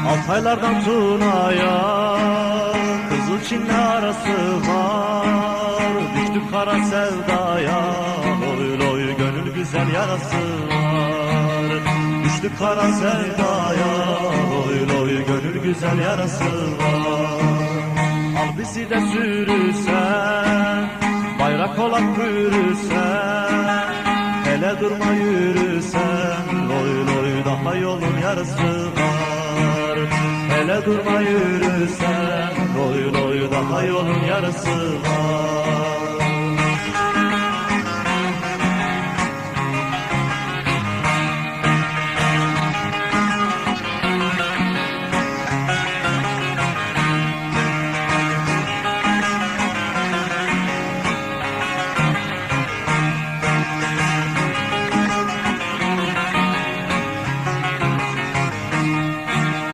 Altaylardan Tuna'ya Kızıl Çin'le arası var. Düştük kara sevdaya, loy loy gönül güzel yarası var. Düştük kara sevdaya, loy loy gönül güzel yarası var. Al bizi de sürürsen, bayrak olarak bürürsen, hele durma yürürsen, loy loy daha yolun yarısı var. Hele durma yürürsen, loy loy daha yolun yarısı var.